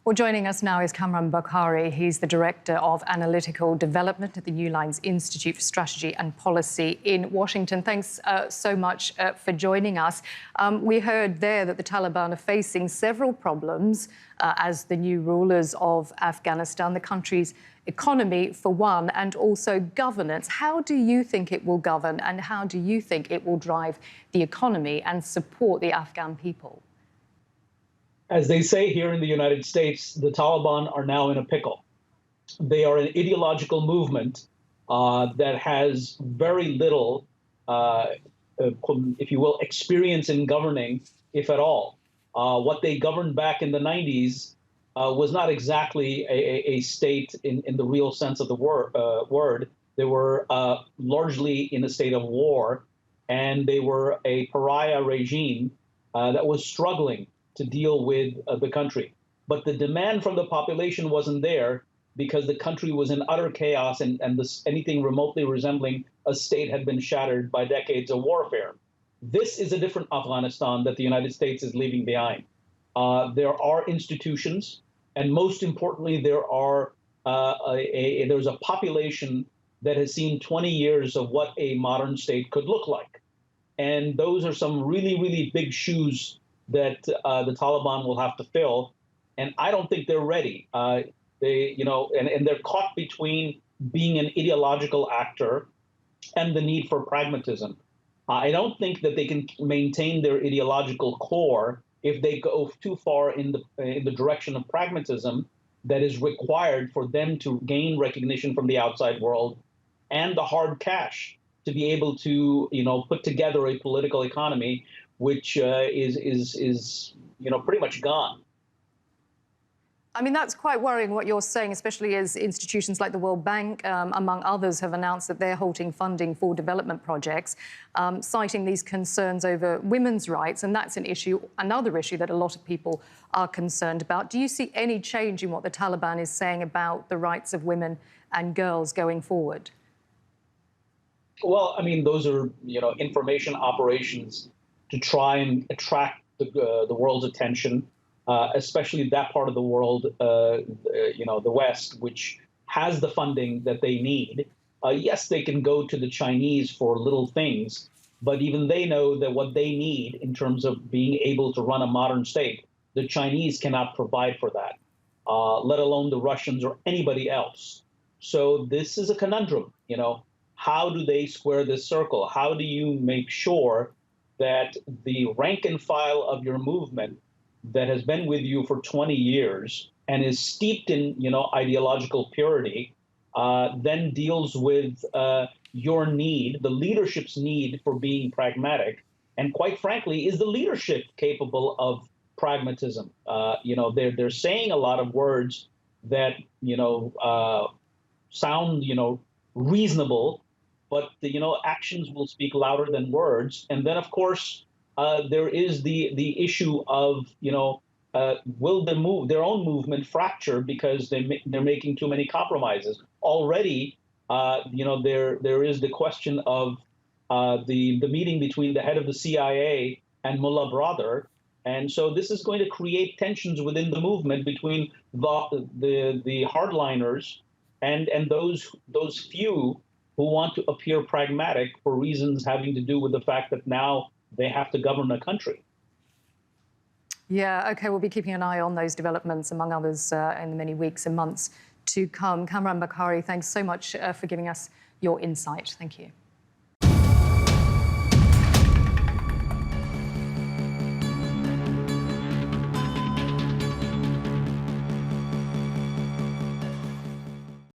Well, joining us now is Kamran Bokhari. He's the Director of Analytical Development at the Newlines Institute for Strategy and Policy in Washington. Thanks so much for joining us. We heard there that the Taliban are facing several problems as the new rulers of Afghanistan, the country's economy, for one, and also governance. How do you think it will govern, and how do you think it will drive the economy and support the Afghan people? As they say here in the United States, the Taliban are now in a pickle. They are an ideological movement that has very little, if you will, experience in governing, if at all. What they governed back in the 90s was not exactly a state in the real sense of the word. They were largely in a state of war, and they were a pariah regime that was struggling to deal with the country. But the demand from the population wasn't there because the country was in utter chaos, and anything remotely resembling a state had been shattered by decades of warfare. This is a different Afghanistan that the United States is leaving behind. There are institutions, and most importantly, there's a population that has seen 20 years of what a modern state could look like. And those are some really, really big shoes that the Taliban will have to fill, and I don't think they're ready. And they're caught between being an ideological actor and the need for pragmatism. I don't think that they can maintain their ideological core if they go too far in the direction of pragmatism that is required for them to gain recognition from the outside world and the hard cash to be able to, put together a political economy which is pretty much gone. I mean, that's quite worrying what you're saying, especially as institutions like the World Bank, among others, have announced that they're halting funding for development projects, citing these concerns over women's rights. And that's another issue that a lot of people are concerned about. Do you see any change in what the Taliban is saying about the rights of women and girls going forward? Well, I mean, those are, information operations to try and attract the world's attention, especially that part of the world, the West, which has the funding that they need. Yes, they can go to the Chinese for little things, but even they know that what they need in terms of being able to run a modern state, the Chinese cannot provide for that, let alone the Russians or anybody else. So this is a conundrum, How do they square this circle? How do you make sure that the rank and file of your movement that has been with you for 20 years and is steeped in, ideological purity, then deals with your need, the leadership's need for being pragmatic, and quite frankly, is the leadership capable of pragmatism? They're saying a lot of words that, sound, reasonable, but actions will speak louder than words. And then, of course, there is the issue of will their own movement fracture because they're making too many compromises already? There is the question of the meeting between the head of the CIA and Mullah Brother, and so this is going to create tensions within the movement between the hardliners and those few who want to appear pragmatic for reasons having to do with the fact that now they have to govern a country. Yeah, OK, we'll be keeping an eye on those developments, among others, in the many weeks and months to come. Kamran Bokhari, thanks so much for giving us your insight. Thank you.